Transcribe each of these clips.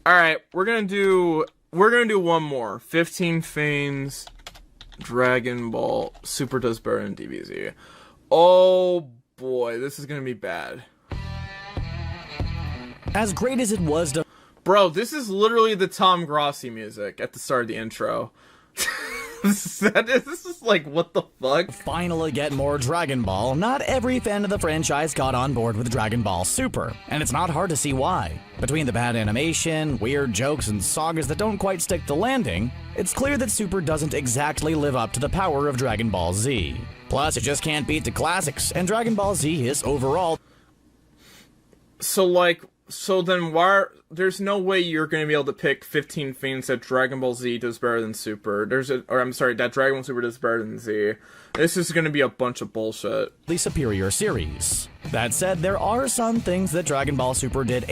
Alright, we're gonna do one more. 15 Fanes, Dragon Ball Super does better than DBZ. Oh boy, this is gonna be bad. As great as it was to... Bro, this is literally the Tom Grossi music at the start of the intro. This is like, what the fuck? Finally get more Dragon Ball, not every fan of the franchise got on board with Dragon Ball Super, and it's not hard to see why. Between the bad animation, weird jokes, and sagas that don't quite stick the landing, it's clear that Super doesn't exactly live up to the power of Dragon Ball Z. Plus, it just can't beat the classics, and Dragon Ball Z is overall... So then there's no way you're going to be able to pick 15 things that Dragon Ball Z does better than Super. That Dragon Ball Super does better than Z. This is going to be a bunch of bullshit. The superior series. That said, there are some things that Dragon Ball Super did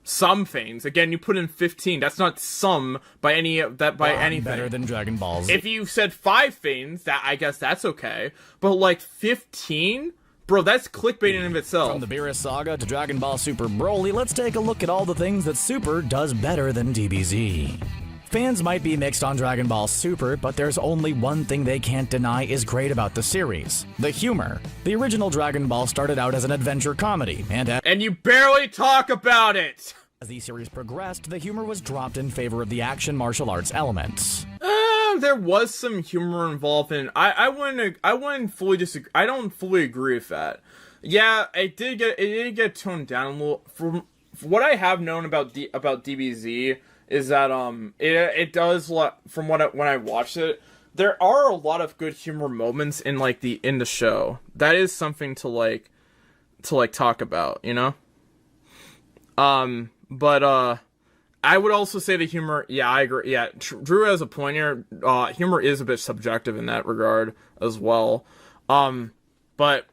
some things. Again, you put in 15. That's not some by anything. Better than Dragon Ball Z. If you said 5 things, I guess that's okay. But like 15? Bro, that's clickbait in and of itself. From the Beerus Saga to Dragon Ball Super Broly, let's take a look at all the things that Super does better than DBZ. Fans might be mixed on Dragon Ball Super, but there's only one thing they can't deny is great about the series: the humor. The original Dragon Ball started out as an adventure comedy, and you barely talk about it! As the series progressed, the humor was dropped in favor of the action martial arts elements. There was some humor involved in. I wouldn't fully disagree. I don't fully agree with that. Yeah, it did get toned down a little. From what I have known about DBZ is that it does from when I watched it, there are a lot of good humor moments in the show. That is something to talk about, you know. But I would also say the humor, yeah, I agree. Yeah, Drew has a point here. Humor is a bit subjective in that regard as well. But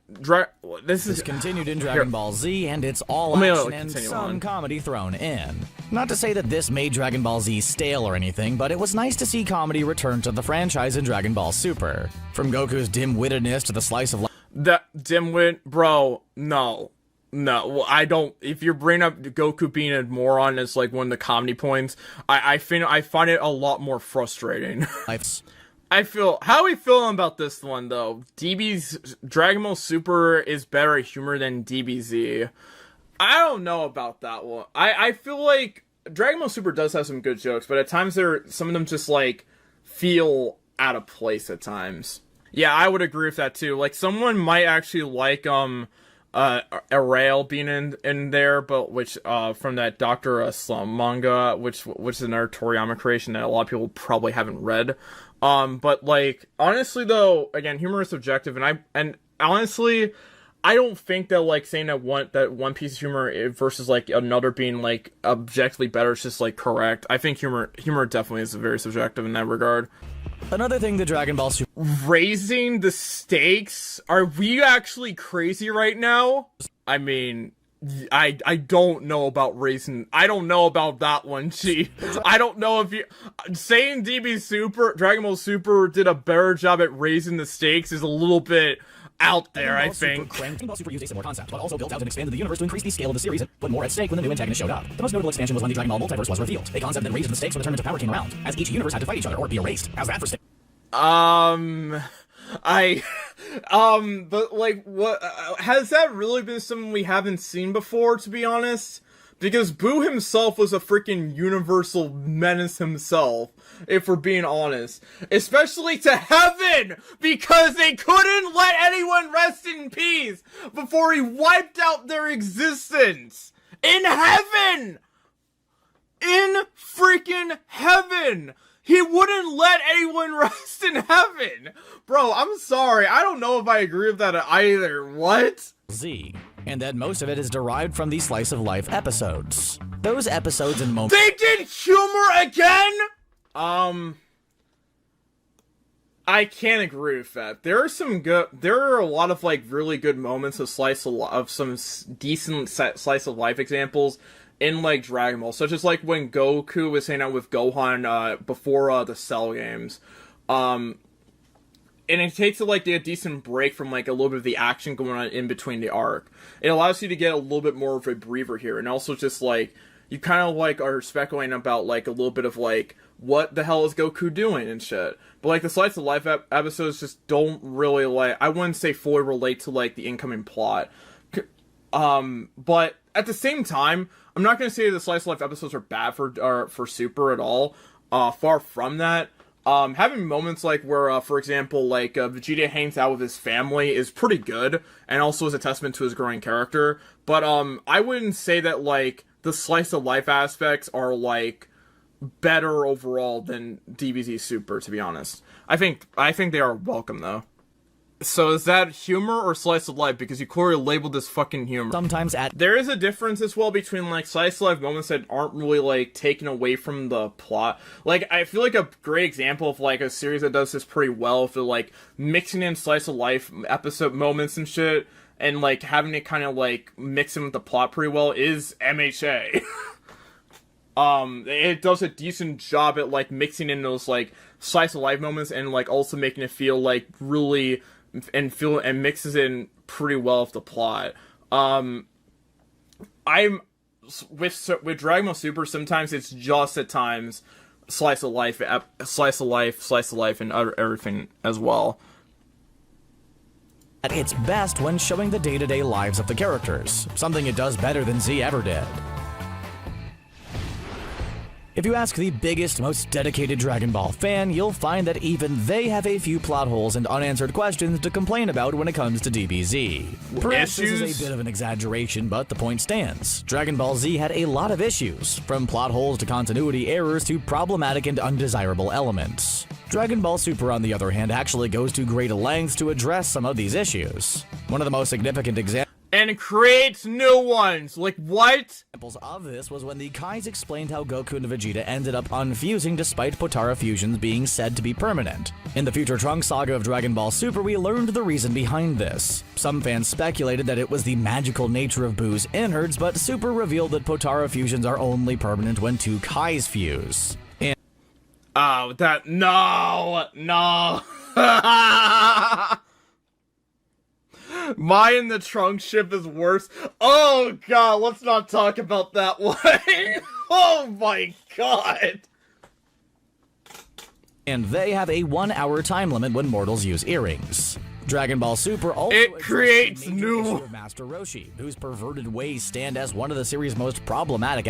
this is continued in Dragon Ball Z, and it's all action and some comedy thrown in. Not to say that this made Dragon Ball Z stale or anything, but it was nice to see comedy return to the franchise in Dragon Ball Super. From Goku's dim-wittedness to the slice of life. That dim-wit, bro, no. No, I don't. If you're bringing up Goku being a moron as like one of the comedy points, I find it a lot more frustrating. How are we feeling about this one though? DB's Dragon Ball Super is better at humor than DBZ. I don't know about that one. I feel like Dragon Ball Super does have some good jokes, but at times some of them just like feel out of place at times. Yeah, I would agree with that too. Like someone might actually like a rail being in there, but which from that Dr. Slump manga, which is another Toriyama creation that a lot of people probably haven't read. But like honestly though, again, humor is subjective, and honestly, I don't think that like saying that one piece of humor versus like another being like objectively better is just like correct. I think humor definitely is very subjective in that regard. Another thing that Dragon Ball Super... Raising the stakes? Are we actually crazy right now? I mean, I don't know about raising... I don't know about that one, G. I don't know if you... Saying Dragon Ball Super did a better job at raising the stakes is a little bit out there, I think. Dragon Ball Super used a similar concept, but also built out and expanded the universe to increase the scale of the series and put more at stake when the new antagonist showed up. The most notable expansion was when the Dragon Ball multiverse was revealed, a concept that raised the stakes when the tournament of power came around, as each universe had to fight each other or be erased. How's that for stake? But like, what, has that really been something we haven't seen before, to be honest? Because Boo himself was a freaking universal menace himself, if we're being honest. Especially to heaven! Because they couldn't let anyone rest in peace before he wiped out their existence! In heaven! In freaking heaven! He wouldn't let anyone rest in heaven! Bro, I'm sorry. I don't know if I agree with that either. What? Z. And that most of it is derived from these slice of life episodes. Those episodes and moments... They did humor again?! I can't agree with that. There are a lot of like really good moments of some decent slice of life examples in like Dragon Ball, such as like when Goku was hanging out with Gohan before the Cell games. And it takes like a decent break from like a little bit of the action going on in between the arc. It allows you to get a little bit more of a breather here, and also just like you kind of like are speculating about like a little bit of like what the hell is Goku doing and shit. But like the slice of life episodes just don't really like, I wouldn't say fully relate to like the incoming plot. But at the same time, I'm not gonna say the slice of life episodes are bad for Super at all. Far from that. Having moments like where, for example, like Vegeta hangs out with his family is pretty good, and also is a testament to his growing character. But I wouldn't say that like the slice of life aspects are like better overall than DBZ Super, to be honest. I think they are welcome though. So is that humor or slice of life? Because you clearly labeled this fucking humor. Sometimes there is a difference as well between like slice of life moments that aren't really like taken away from the plot. Like I feel like a great example of like a series that does this pretty well for like mixing in slice of life episode moments and shit, and like having it kind of like mix in with the plot pretty well is MHA. It does a decent job at like mixing in those like slice of life moments and like also making it feel like really and mixes in pretty well with the plot. I'm with Dragon Ball Super, sometimes it's just at times slice of life, and everything as well. At its best when showing the day-to-day lives of the characters, something it does better than Z ever did. If you ask the biggest, most dedicated Dragon Ball fan, you'll find that even they have a few plot holes and unanswered questions to complain about when it comes to DBZ. Perhaps this is a bit of an exaggeration, but the point stands. Dragon Ball Z had a lot of issues, from plot holes to continuity errors to problematic and undesirable elements. Dragon Ball Super, on the other hand, actually goes to great lengths to address some of these issues. One of the most significant examples and creates new ones. Like, what? Examples of this was when the Kais explained how Goku and Vegeta ended up unfusing despite Potara fusions being said to be permanent. In the future Trunks saga of Dragon Ball Super, we learned the reason behind this. Some fans speculated that it was the magical nature of Boo's innards, but Super revealed that Potara fusions are only permanent when two Kais fuse. And oh, that... No! Mine the Trunks ship is worse. Oh god, let's not talk about that one. Oh my god. And they have a 1-hour time limit when mortals use earrings. Dragon Ball Super also creates new of Master Roshi, whose perverted ways stand as one of the series' most problematic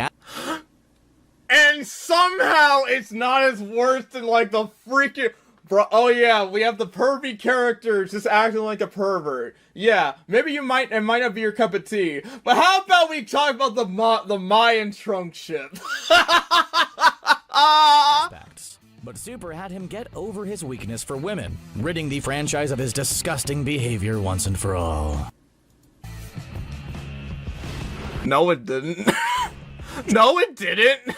and somehow it's not as worse than like the freaking... Bro, oh yeah, we have the pervy character just acting like a pervert. Yeah, maybe it might not be your cup of tea, but how about we talk about the Mayan Trunk ship? But Super had him get over his weakness for women, ridding the franchise of his disgusting behavior once and for all. No, it didn't. No, it didn't.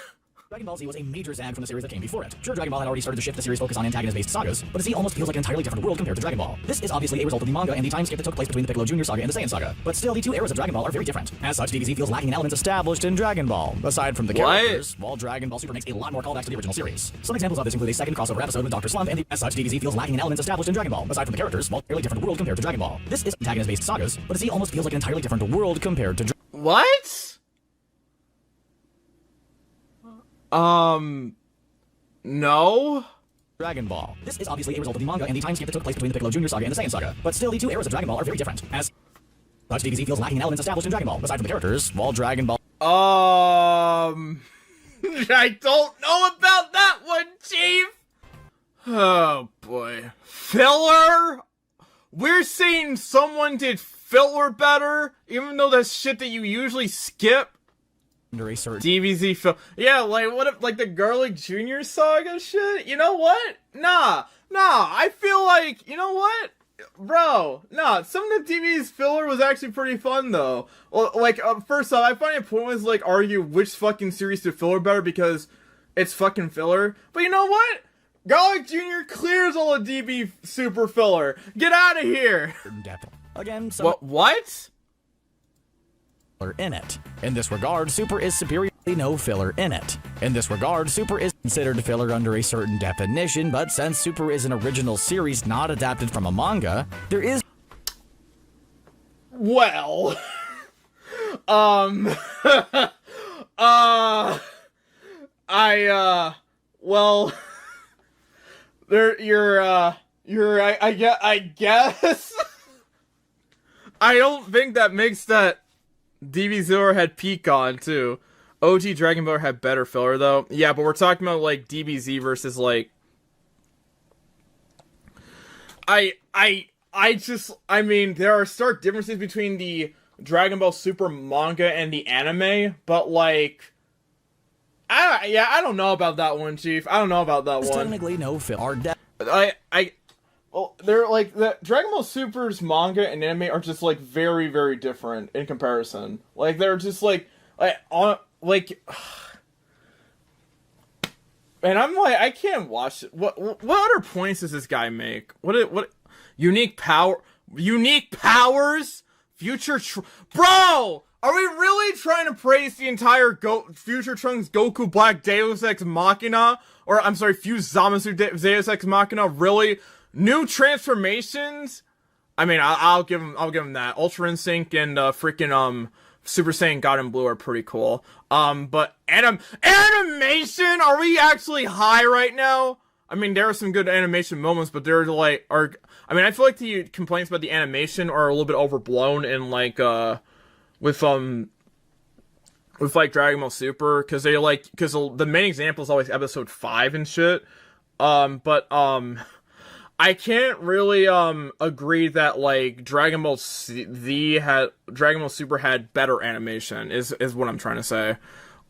Dragon Ball Z was a major zag from the series that came before it. Sure, Dragon Ball had already started to shift the series' focus on antagonist-based sagas, but Z almost feels like an entirely different world compared to Dragon Ball. This is obviously a result of the manga and the time skip that took place between the Piccolo Jr. saga and the Saiyan saga, but still the two eras of Dragon Ball are very different. As such, DBZ feels lacking in elements established in Dragon Ball, aside from the characters, while Dragon Ball Super makes a lot more callbacks to the original series. Some examples of this include a second crossover episode with Dr. Slump, and as such, DBZ feels lacking in elements established in Dragon Ball, aside from the characters, while a fairly different world compared to Dragon Ball. This is antagonist-based sagas, but Z almost feels like an entirely different world compared to What? No? Dragon Ball. This is obviously a result of the manga and the time skip that took place between the Piccolo Jr. saga and the Saiyan saga, but still the two eras of Dragon Ball are very different. As such, DBZ feels lacking in elements established in Dragon Ball, aside from the characters, while Dragon Ball... I don't know about that one, Chief! Oh boy. Filler? We're saying someone did filler better, even though that's shit that you usually skip? Under a certain DBZ film. Yeah, like, what if, like, the Garlic Jr. saga shit? You know what? Nah, I feel like, you know what? Bro, nah, some of the DBZ filler was actually pretty fun, though. Well, like, first off, I find it pointless, like, argue which fucking series to filler better because it's fucking filler. But you know what? Garlic Jr. clears all the DB super filler. Get out of here! Again, what? In it. In this regard, Super is superiorly no filler in it. In this regard, Super is considered filler under a certain definition, but since Super is an original series not adapted from a manga, there is... Well... Well, I guess. I don't think that makes that DB0 had peak on, too. OG Dragon Ball had better filler, though. Yeah, but we're talking about, like, DBZ versus, like... I mean, there are stark differences between the Dragon Ball Super manga and the anime, but, like... I don't know about that one, Chief. I don't know about that one. Technically, no filler. Well, they're like the Dragon Ball Super's manga and anime are just like very, very different in comparison. Like they're just and I'm like I can't watch it. What other points does this guy make? What unique powers? Bro! Are we really trying to praise the entire Future Trunks Goku Black Deus Ex Machina? Or, I'm sorry, Fuse Zamasu Deus Ex Machina? Really? New transformations? I mean, I'll give him that. Ultra Instinct and, freaking, Super Saiyan God in Blue are pretty cool. But animation? Are we actually high right now? I mean, there are some good animation moments, but they're, I feel like the complaints about the animation are a little bit overblown in, with Dragon Ball Super, because the main example is always episode 5 and shit. I can't really agree that Dragon Ball Super had better animation is what I'm trying to say.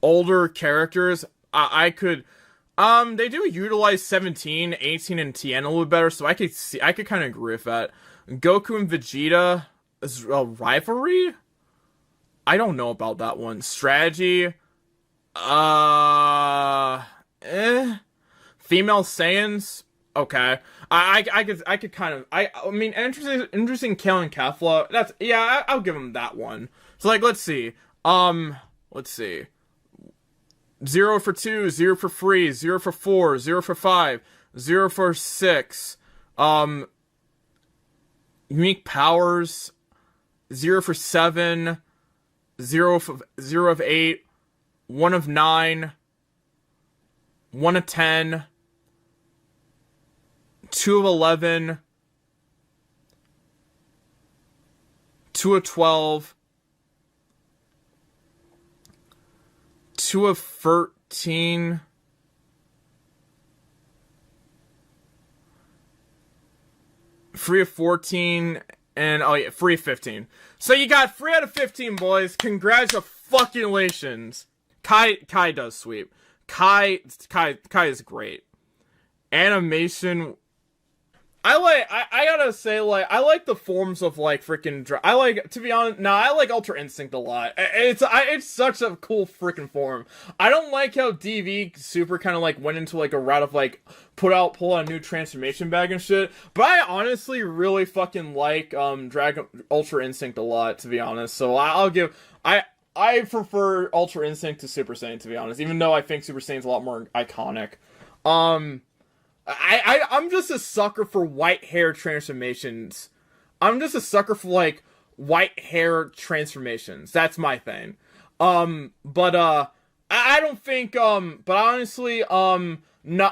Older characters, I could they do utilize 17, 18, and Tien a little better, so I could kind of agree with that. Goku and Vegeta is a rivalry. I don't know about that one. Strategy, female Saiyans, okay. I could kind of, I mean, interesting Kale and Kefla. I'll give him that one. So let's see. 0 for 2, 0 for 3, 0 for 4, 0 for 5, 0 for 6. Unique powers, 0 for 7. 0 of 8, 1 of 9, 1 of 10, 2 of 11, 2 of 12, 2 of 13, 3 of 14, and 3 of 15. So you got 3 out of 15, boys. Congratulations. Kai does sweep. Kai is great. Animation. I gotta say, I like the forms of, to be honest, I like Ultra Instinct a lot. It's such a cool freaking form. I don't like how DV Super kind of, went into, a route of, pull out a new transformation bag and shit, but I honestly really fucking like, Ultra Instinct a lot, to be honest, so I prefer Ultra Instinct to Super Saiyan, to be honest, even though I think Super Saiyan's a lot more iconic. I'm just a sucker for white hair transformations. I'm just a sucker for, white hair transformations. That's my thing. I don't think, but honestly, none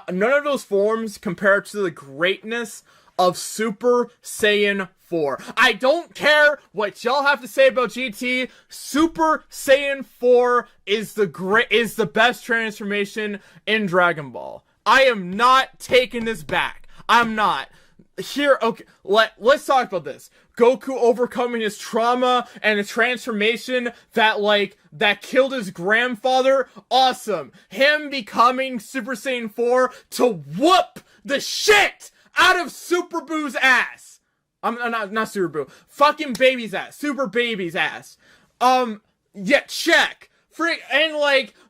of those forms compare to the greatness of Super Saiyan 4. I don't care what y'all have to say about GT. Super Saiyan 4 is the best transformation in Dragon Ball. I am not taking this back. I'm not. Here, okay, let's talk about this. Goku overcoming his trauma and a transformation that killed his grandfather. Awesome. Him becoming Super Saiyan 4 to whoop the shit out of Super Boo's ass. I'm not Super Boo. Fucking baby's ass. Super baby's ass. Yeah, check. And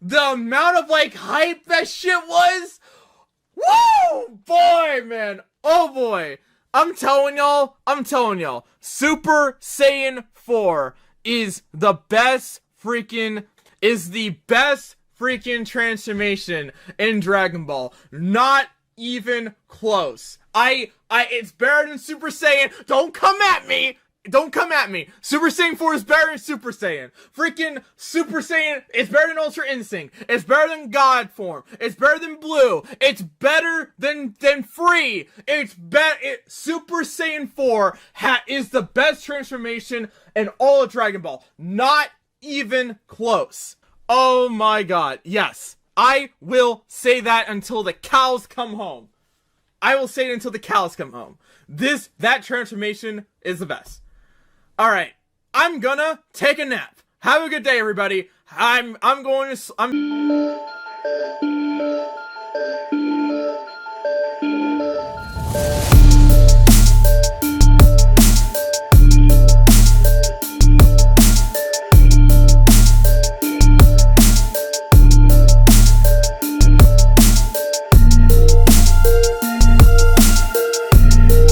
the amount of hype that shit was. Woo! Boy, man. Oh, boy. I'm telling y'all. Super Saiyan 4 is the best freaking transformation in Dragon Ball. Not even close. It's better than Super Saiyan. Don't come at me. don't come at me. Super Saiyan 4 is better than Super Saiyan. Freaking Super Saiyan is better than Ultra Instinct. It's better than God Form. It's better than Blue. It's better than Free. Super Saiyan 4 is the best transformation in all of Dragon Ball. Not even close. Oh my god. Yes. I will say that until the cows come home. I will say it until the cows come home. That transformation is the best. Alright, I'm gonna take a nap. Have a good day, everybody. I'm going to...